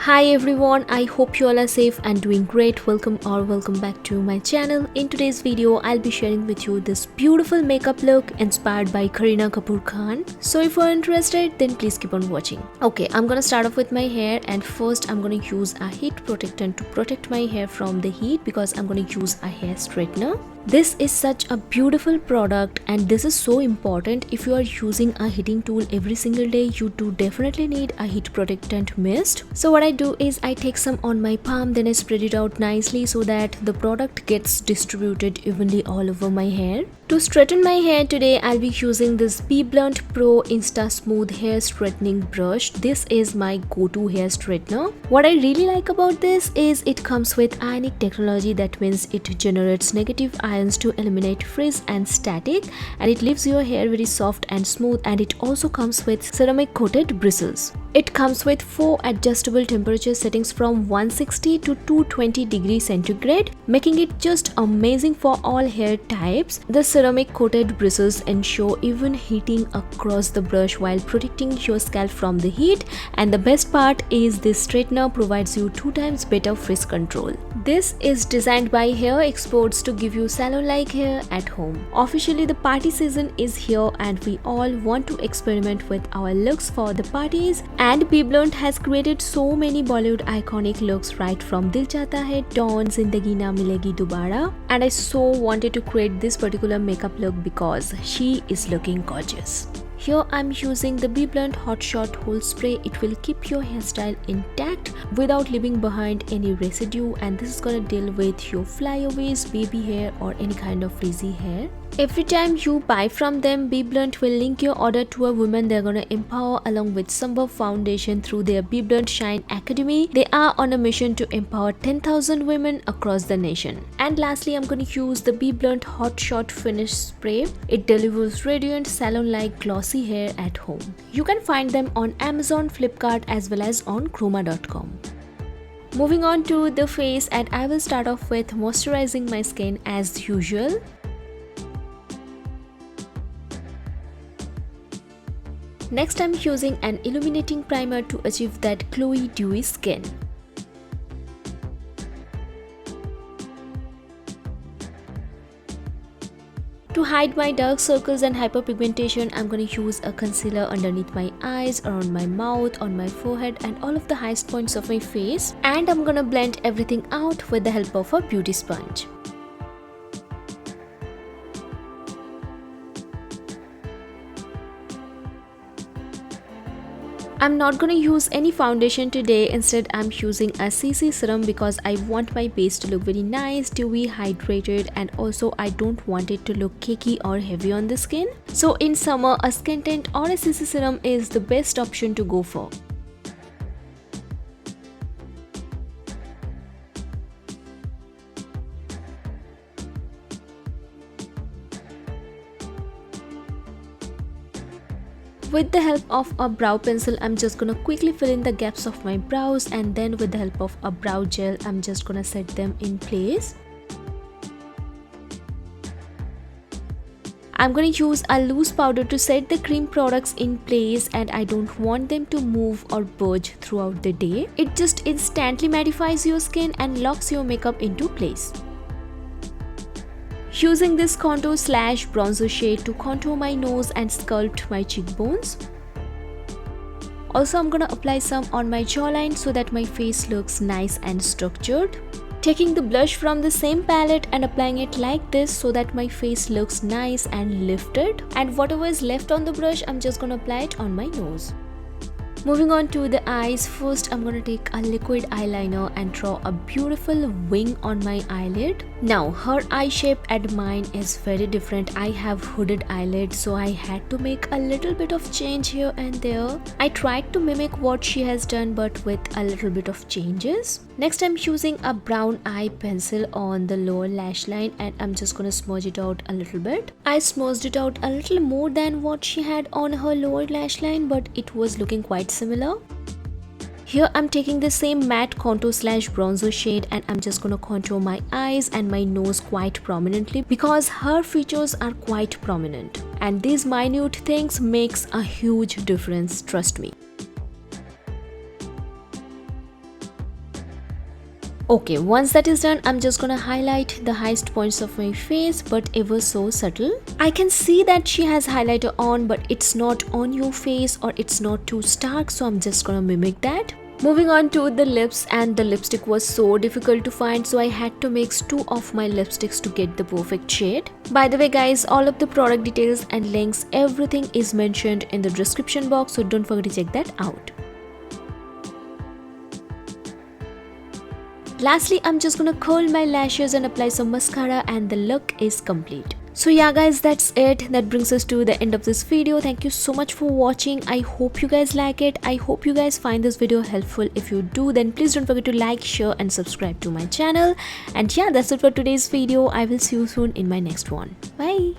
Hi everyone, I hope you all are safe and doing great. Welcome back to my channel. In today's video, I'll be sharing with you this beautiful makeup look inspired by Kareena Kapoor Khan. So if you're interested, then please keep on watching. Okay, I'm gonna start off with my hair, and first I'm gonna use a heat protectant to protect my hair from the heat because I'm gonna use a hair straightener. This is such a beautiful product and this is so important. If you are using a heating tool every single day, you do definitely need a heat protectant mist. So what I do is I take some on my palm, then I spread it out nicely so that the product gets distributed evenly all over my hair. To straighten my hair today, I'll be using this BBLUNT Pro Insta Smooth Hair Straightening Brush. This is my go-to hair straightener. What I really like about this is it comes with Ionic technology. That means it generates negative ions to eliminate frizz and static, and it leaves your hair very soft and smooth, and it also comes with ceramic coated bristles. It comes with 4 adjustable temperature settings from 160 to 220 degrees centigrade, making it just amazing for all hair types. The ceramic coated bristles ensure even heating across the brush while protecting your scalp from the heat, and the best part is this straightener provides you 2 times better frizz control. This is designed by hair experts to give you salon-like hair at home. Officially, the party season is here and we all want to experiment with our looks for the parties. And BBLUNT has created so many Bollywood iconic looks, right from Dil Chahta Hai, Dawn, Zindagi Na Milegi Dobara. And I so wanted to create this particular makeup look because she is looking gorgeous. Here I'm using the BBLUNT Hotshot Hold Spray. It will keep your hairstyle intact without leaving behind any residue, and this is gonna deal with your flyaways, baby hair or any kind of frizzy hair. Every time you buy from them, BBLUNT will link your order to a woman they're gonna empower along with Sunburn Foundation through their BBLUNT Shine Academy. They are on a mission to empower 10,000 women across the nation. And lastly, I'm gonna use the BBLUNT Hot Shot Finish Spray. It delivers radiant salon-like glossy hair at home. You can find them on Amazon, Flipkart as well as on chroma.com. Moving on to the face, and I will start off with moisturizing my skin as usual. Next, I'm using an illuminating primer to achieve that glowy, dewy skin. To hide my dark circles and hyperpigmentation, I'm going to use a concealer underneath my eyes, around my mouth, on my forehead and all of the highest points of my face. And I'm going to blend everything out with the help of a beauty sponge. I'm not gonna use any foundation today. Instead, I'm using a CC serum because I want my base to look very nice, dewy, hydrated, and also I don't want it to look cakey or heavy on the skin. So in summer, a skin tint or a CC serum is the best option to go for. With the help of a brow pencil, I'm just gonna quickly fill in the gaps of my brows, and then with the help of a brow gel, I'm just gonna set them in place. I'm gonna use a loose powder to set the cream products in place, and I don't want them to move or budge throughout the day. It just instantly mattifies your skin and locks your makeup into place. Using this contour slash bronzer shade to contour my nose and sculpt my cheekbones. Also, I'm gonna apply some on my jawline so that my face looks nice and structured. Taking the blush from the same palette and applying it like this so that my face looks nice and lifted. And whatever is left on the brush, I'm just gonna apply it on my nose. Moving on to the eyes, first I'm gonna take a liquid eyeliner and draw a beautiful wing on my eyelid. Now her eye shape and mine is very different. I have hooded eyelids, so I had to make a little bit of change here and there. I tried to mimic what she has done but with a little bit of changes. Next, I'm using a brown eye pencil on the lower lash line, and I'm just gonna smudge it out a little bit. I smudged it out a little more than what she had on her lower lash line, but it was looking quite similar. Here I'm taking the same matte contour slash bronzer shade, and I'm just gonna contour my eyes and my nose quite prominently because her features are quite prominent, and these minute things makes a huge difference, trust me. Okay, once that is done, I'm just gonna highlight the highest points of my face, but ever so subtle. I can see that she has highlighter on, but it's not on your face or it's not too stark, so I'm just gonna mimic that. Moving on to the lips, and the lipstick was so difficult to find, so I had to mix 2 of my lipsticks to get the perfect shade. By the way guys, all of the product details and links, everything is mentioned in the description box, so don't forget to check that out. Lastly, I'm just gonna curl my lashes and apply some mascara, and the look is complete. So yeah guys, that's it. That brings us to the end of this video. Thank you so much for watching. I hope you guys like it. I hope you guys find this video helpful. If you do, then please don't forget to like, share and subscribe to my channel. And yeah, that's it for today's video. I will see you soon in my next one. Bye.